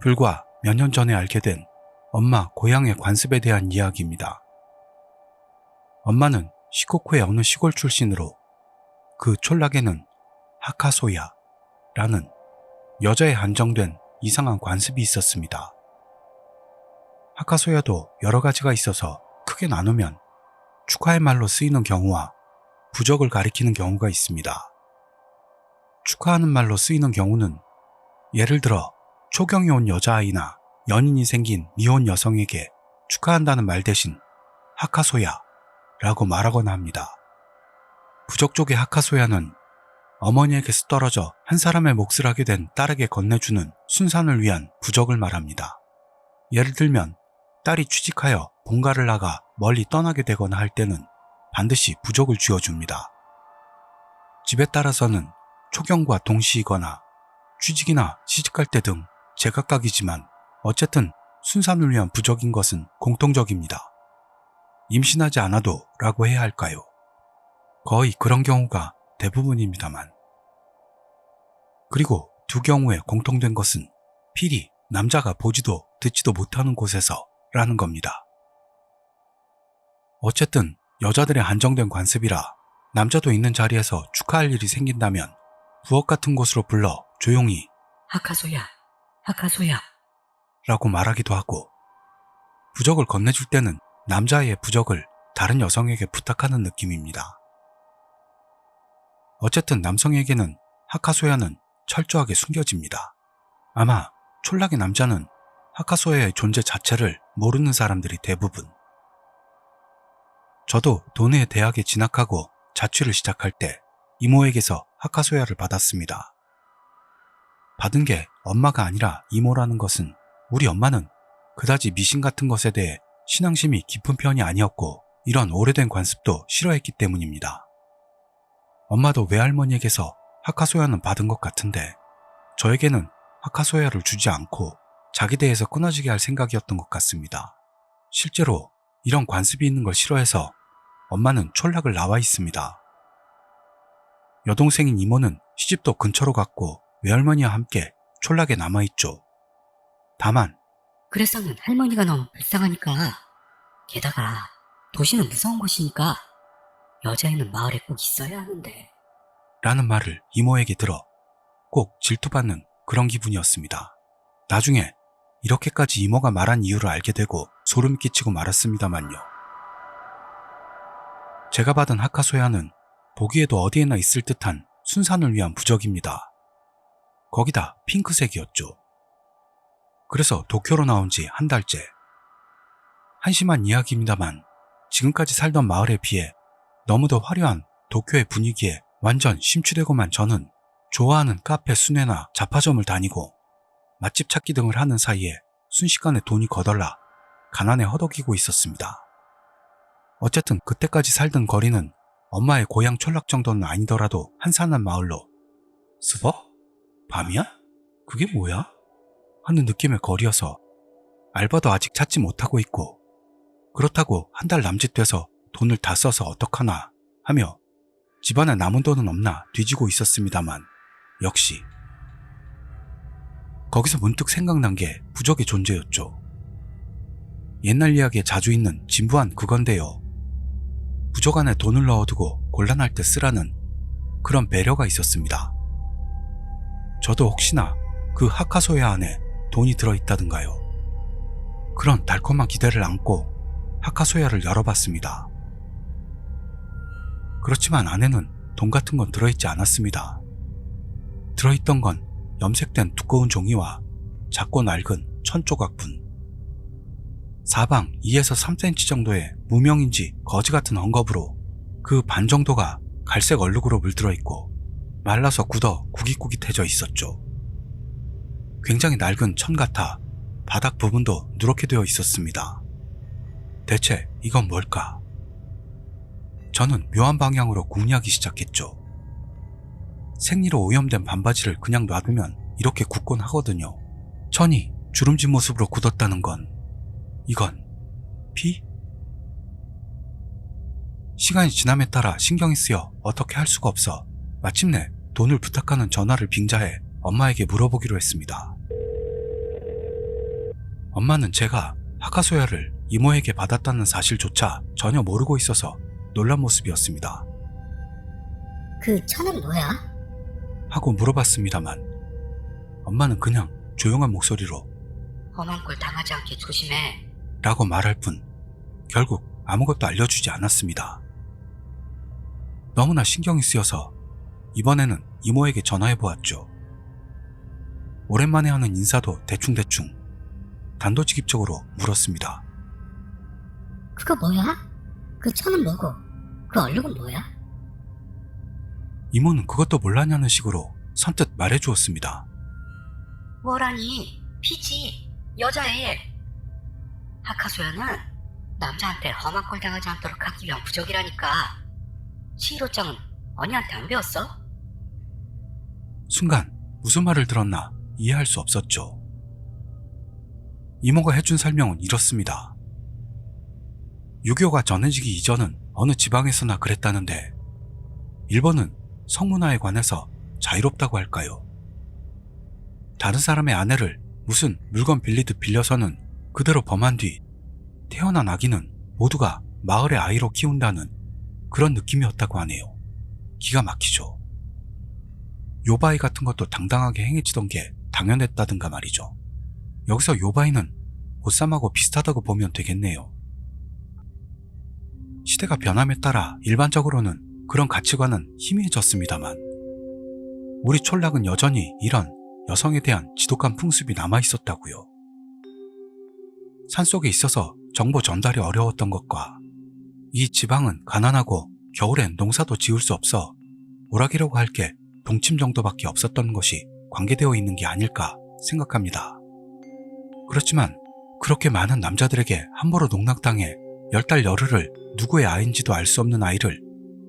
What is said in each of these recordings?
불과 몇 년 전에 알게 된 엄마 고향의 관습에 대한 이야기입니다. 엄마는 시코쿠의 어느 시골 출신으로 그 촌락에는 하카소야라는 여자에 한정된 이상한 관습이 있었습니다. 하카소야도 여러 가지가 있어서 크게 나누면 축하의 말로 쓰이는 경우와 부적을 가리키는 경우가 있습니다. 축하하는 말로 쓰이는 경우는 예를 들어 초경이 온 여자아이나 연인이 생긴 미혼 여성에게 축하한다는 말 대신 하카소야라고 말하거나 합니다. 부적 쪽의 하카소야는 어머니에게서 떨어져 한 사람의 몫을 하게 된 딸에게 건네주는 순산을 위한 부적을 말합니다. 예를 들면 딸이 취직하여 본가를 나가 멀리 떠나게 되거나 할 때는 반드시 부적을 쥐어줍니다. 집에 따라서는 초경과 동시이거나 취직이나 시집갈 때 등 제각각이지만 어쨌든 순산을 위한 부적인 것은 공통적입니다. 임신하지 않아도 라고 해야 할까요? 거의 그런 경우가 대부분입니다만. 그리고 두 경우에 공통된 것은 필히 남자가 보지도 듣지도 못하는 곳에서 라는 겁니다. 어쨌든 여자들의 한정된 관습이라 남자도 있는 자리에서 축하할 일이 생긴다면 부엌 같은 곳으로 불러 조용히 하카소야, 하카소야 라고 말하기도 하고, 부적을 건네줄 때는 남자의 부적을 다른 여성에게 부탁하는 느낌입니다. 어쨌든 남성에게는 하카소야는 철저하게 숨겨집니다. 아마 촌락의 남자는 하카소야의 존재 자체를 모르는 사람들이 대부분. 저도 도내의 대학에 진학하고 자취를 시작할 때 이모에게서 하카소야를 받았습니다. 받은 게 엄마가 아니라 이모라는 것은 우리 엄마는 그다지 미신 같은 것에 대해 신앙심이 깊은 편이 아니었고 이런 오래된 관습도 싫어했기 때문입니다. 엄마도 외할머니에게서 하카소야는 받은 것 같은데 저에게는 하카소야를 주지 않고 자기 대에서 끊어지게 할 생각이었던 것 같습니다. 실제로 이런 관습이 있는 걸 싫어해서 엄마는 촌락을 나와 있습니다. 여동생인 이모는 시집도 근처로 갔고 외할머니와 함께 촌락에 남아있죠. 다만 그래서는 할머니가 너무 불쌍하니까, 게다가 도시는 무서운 곳이니까 여자애는 마을에 꼭 있어야 하는데 라는 말을 이모에게 들어 꼭 질투받는 그런 기분이었습니다. 나중에 이렇게까지 이모가 말한 이유를 알게 되고 소름이 끼치고 말았습니다만요. 제가 받은 하카소야는 보기에도 어디에나 있을 듯한 순산을 위한 부적입니다. 거기다 핑크색이었죠. 그래서 도쿄로 나온 지 한 달째. 한심한 이야기입니다만 지금까지 살던 마을에 비해 너무도 화려한 도쿄의 분위기에 완전 심취되고만 저는 좋아하는 카페 순회나 잡화점을 다니고 맛집 찾기 등을 하는 사이에 순식간에 돈이 거덜나 가난에 허덕이고 있었습니다. 어쨌든 그때까지 살던 거리는 엄마의 고향 촌락 정도는 아니더라도 한산한 마을로 스버? 밤이야? 그게 뭐야? 하는 느낌의 거리여서 알바도 아직 찾지 못하고 있고, 그렇다고 한 달 남짓 돼서 돈을 다 써서 어떡하나 하며 집안에 남은 돈은 없나 뒤지고 있었습니다만 역시 거기서 문득 생각난 게 부적의 존재였죠. 옛날 이야기에 자주 있는 진부한 그건데요. 부적 안에 돈을 넣어두고 곤란할 때 쓰라는 그런 배려가 있었습니다. 저도 혹시나 그 하카소야 안에 돈이 들어있다든가요. 그런 달콤한 기대를 안고 하카소야를 열어봤습니다. 그렇지만 안에는 돈 같은 건 들어있지 않았습니다. 들어있던 건 염색된 두꺼운 종이와 작고 낡은 천조각분, 사방 2에서 3cm 정도의 무명인지 거지 같은 헝겊으로 그 반 정도가 갈색 얼룩으로 물들어 있고 말라서 굳어 구깃구깃해져 있었죠. 굉장히 낡은 천 같아 바닥 부분도 누렇게 되어 있었습니다. 대체 이건 뭘까? 저는 묘한 방향으로 궁리하기 시작했죠. 생리로 오염된 반바지를 그냥 놔두면 이렇게 굳곤 하거든요. 천이 주름진 모습으로 굳었다는 건 이건 피? 시간이 지남에 따라 신경이 쓰여 어떻게 할 수가 없어 마침내 돈을 부탁하는 전화를 빙자해 엄마에게 물어보기로 했습니다. 엄마는 제가 하카소야를 이모에게 받았다는 사실조차 전혀 모르고 있어서 놀란 모습이었습니다. 그 천은 뭐야? 하고 물어봤습니다만 엄마는 그냥 조용한 목소리로 험한 꼴 당하지 않게 조심해. 라고 말할 뿐 결국 아무것도 알려주지 않았습니다. 너무나 신경이 쓰여서 이번에는 이모에게 전화해보았죠. 오랜만에 하는 인사도 대충대충 단도직입적으로 물었습니다. 그거 뭐야? 그 천은 뭐고? 그 얼룩은 뭐야? 이모는 그것도 몰랐냐는 식으로 선뜻 말해주었습니다. 뭐라니? 피지. 여자애. 하카소야는 남자한테 험한 꼴 당하지 않도록 하기 위한 부적이라니까. 치히로짱은 언니한테 안 배웠어? 순간 무슨 말을 들었나 이해할 수 없었죠. 이모가 해준 설명은 이렇습니다. 유교가 전해지기 이전은 어느 지방에서나 그랬다는데 일본은 성문화에 관해서 자유롭다고 할까요? 다른 사람의 아내를 무슨 물건 빌리듯 빌려서는 그대로 범한 뒤 태어난 아기는 모두가 마을의 아이로 키운다는 그런 느낌이었다고 하네요. 기가 막히죠. 요바이 같은 것도 당당하게 행해지던 게 당연했다든가 말이죠. 여기서 요바이는 보쌈하고 비슷하다고 보면 되겠네요. 시대가 변함에 따라 일반적으로는 그런 가치관은 희미해졌습니다만 우리 촌락은 여전히 이런 여성에 대한 지독한 풍습이 남아있었다고요. 산속에 있어서 정보 전달이 어려웠던 것과 이 지방은 가난하고 겨울엔 농사도 지을 수 없어 오락이라고 할 게 동침 정도밖에 없었던 것이 관계되어 있는 게 아닐까 생각합니다. 그렇지만 그렇게 많은 남자들에게 함부로 농락당해 10달 열흘을 누구의 아이인지도 알 수 없는 아이를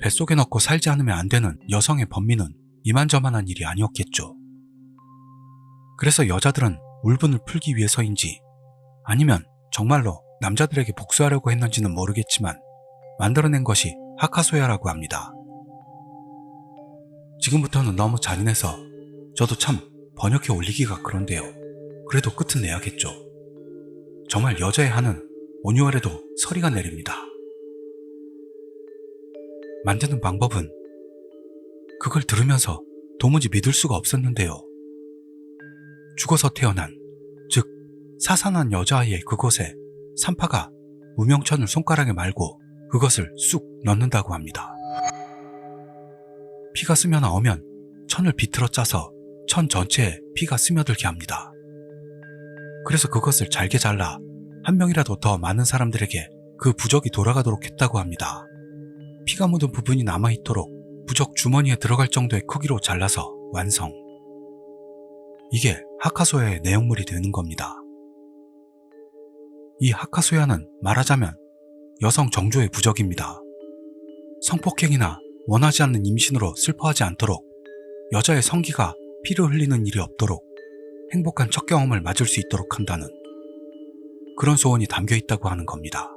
뱃속에 넣고 살지 않으면 안 되는 여성의 번민은 이만저만한 일이 아니었겠죠. 그래서 여자들은 울분을 풀기 위해서인지 아니면 정말로 남자들에게 복수하려고 했는지는 모르겠지만 만들어낸 것이 하카소야라고 합니다. 지금부터는 너무 잔인해서 저도 참 번역해 올리기가 그런데요. 그래도 끝은 내야겠죠. 정말 여자의 한은 온유하래도 서리가 내립니다. 만드는 방법은 그걸 들으면서 도무지 믿을 수가 없었는데요. 죽어서 태어난, 즉 사산한 여자아이의 그곳에 산파가 무명천을 손가락에 말고 그것을 쑥 넣는다고 합니다. 피가 스며 나오면 천을 비틀어 짜서 천 전체에 피가 스며들게 합니다. 그래서 그것을 잘게 잘라 한 명이라도 더 많은 사람들에게 그 부적이 돌아가도록 했다고 합니다. 피가 묻은 부분이 남아있도록 부적 주머니에 들어갈 정도의 크기로 잘라서 완성. 이게 하카소야의 내용물이 되는 겁니다. 이 하카소야는 말하자면 여성 정조의 부적입니다. 성폭행이나 원하지 않는 임신으로 슬퍼하지 않도록 여자의 성기가 피를 흘리는 일이 없도록 행복한 첫 경험을 맞을 수 있도록 한다는 그런 소원이 담겨 있다고 하는 겁니다.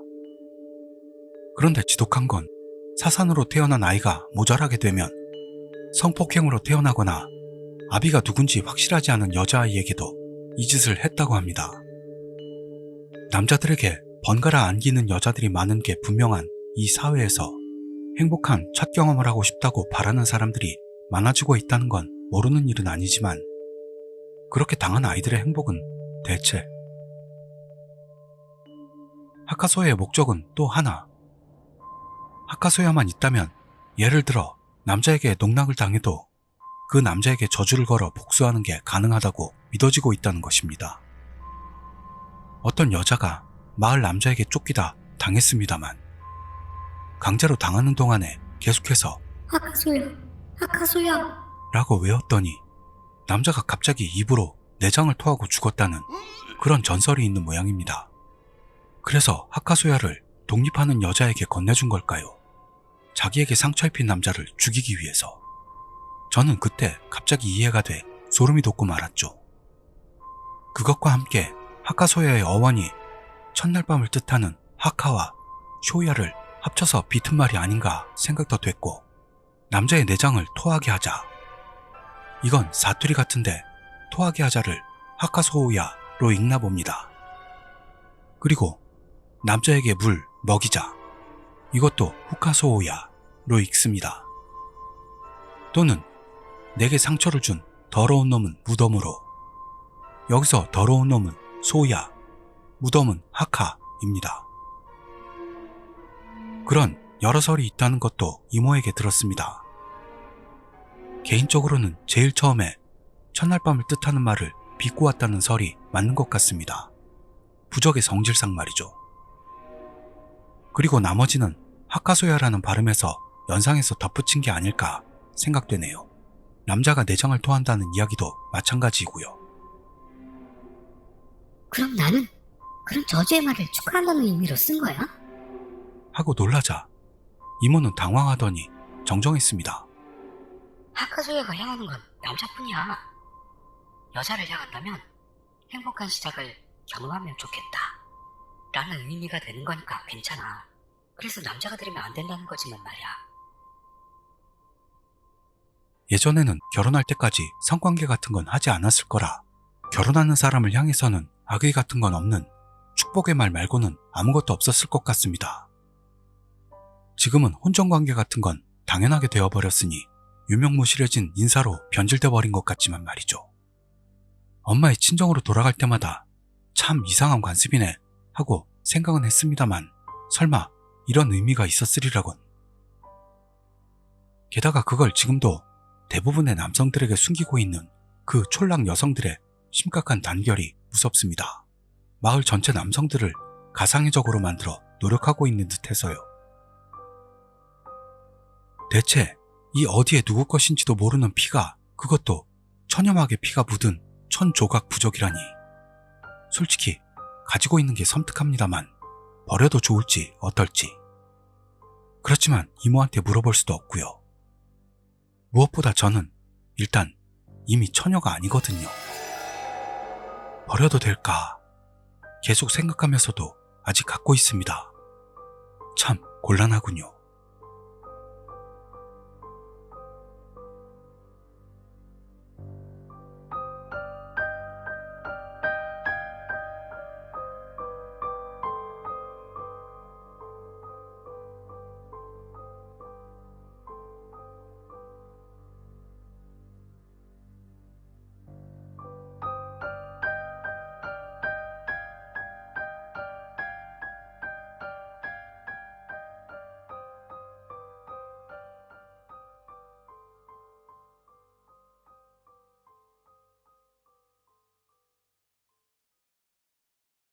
그런데 지독한 건 사산으로 태어난 아이가 모자라게 되면 성폭행으로 태어나거나 아비가 누군지 확실하지 않은 여자아이에게도 이 짓을 했다고 합니다. 남자들에게 번갈아 안기는 여자들이 많은 게 분명한 이 사회에서 행복한 첫 경험을 하고 싶다고 바라는 사람들이 많아지고 있다는 건 모르는 일은 아니지만 그렇게 당한 아이들의 행복은 대체 하카소야의 목적은 또 하나. 하카소야만 있다면 예를 들어 남자에게 농락을 당해도 그 남자에게 저주를 걸어 복수하는 게 가능하다고 믿어지고 있다는 것입니다. 어떤 여자가 마을 남자에게 쫓기다 당했습니다만 강제로 당하는 동안에 계속해서 하카소야 라고 외웠더니 남자가 갑자기 입으로 내장을 토하고 죽었다는 그런 전설이 있는 모양입니다. 그래서 하카소야를 독립하는 여자에게 건네준 걸까요? 자기에게 상처 입힌 남자를 죽이기 위해서. 저는 그때 갑자기 이해가 돼 소름이 돋고 말았죠. 그것과 함께 하카소야의 어원이 첫날 밤을 뜻하는 하카와 쇼야를 합쳐서 비튼 말이 아닌가 생각도 됐고 남자의 내장을 토하게 하자. 이건 사투리 같은데 토하게 하자를 하카소우야로 읽나 봅니다. 그리고 남자에게 물 먹이자. 이것도 후카소오야로 읽습니다. 또는 내게 상처를 준 더러운 놈은 무덤으로. 여기서 더러운 놈은 소야, 무덤은 하카입니다. 그런 여러 설이 있다는 것도 이모에게 들었습니다. 개인적으로는 제일 처음에 첫날 밤을 뜻하는 말을 비꼬았다는 설이 맞는 것 같습니다. 부적의 성질상 말이죠. 그리고 나머지는 하카소야라는 발음에서 연상해서 덧붙인 게 아닐까 생각되네요. 남자가 내장을 토한다는 이야기도 마찬가지이고요. 그럼 나는 그런 저주의 말을 축하한다는 의미로 쓴 거야? 하고 놀라자 이모는 당황하더니 정정했습니다. 하카소야가 향하는 건 남자뿐이야. 여자를 향한다면 행복한 시작을 경험하면 좋겠다 라는 의미가 되는 거니까 괜찮아. 그래서 남자가 들으면 안 된다는 거지만 말이야. 예전에는 결혼할 때까지 성관계 같은 건 하지 않았을 거라 결혼하는 사람을 향해서는 악의 같은 건 없는 축복의 말 말고는 아무것도 없었을 것 같습니다. 지금은 혼전관계 같은 건 당연하게 되어버렸으니 유명무실해진 인사로 변질돼 버린 것 같지만 말이죠. 엄마의 친정으로 돌아갈 때마다 참 이상한 관습이네 하고 생각은 했습니다만 설마 이런 의미가 있었으리라곤. 게다가 그걸 지금도 대부분의 남성들에게 숨기고 있는 그 촐랑 여성들의 심각한 단결이 무섭습니다. 마을 전체 남성들을 가상의적으로 만들어 노력하고 있는 듯해서요. 대체 이 어디에 누구 것인지도 모르는 피가, 그것도 천여막의 피가 묻은 천조각 부적이라니. 솔직히 가지고 있는 게 섬뜩합니다만 버려도 좋을지 어떨지. 그렇지만 이모한테 물어볼 수도 없고요. 무엇보다 저는 일단 이미 처녀가 아니거든요. 버려도 될까 계속 생각하면서도 아직 갖고 있습니다. 참 곤란하군요.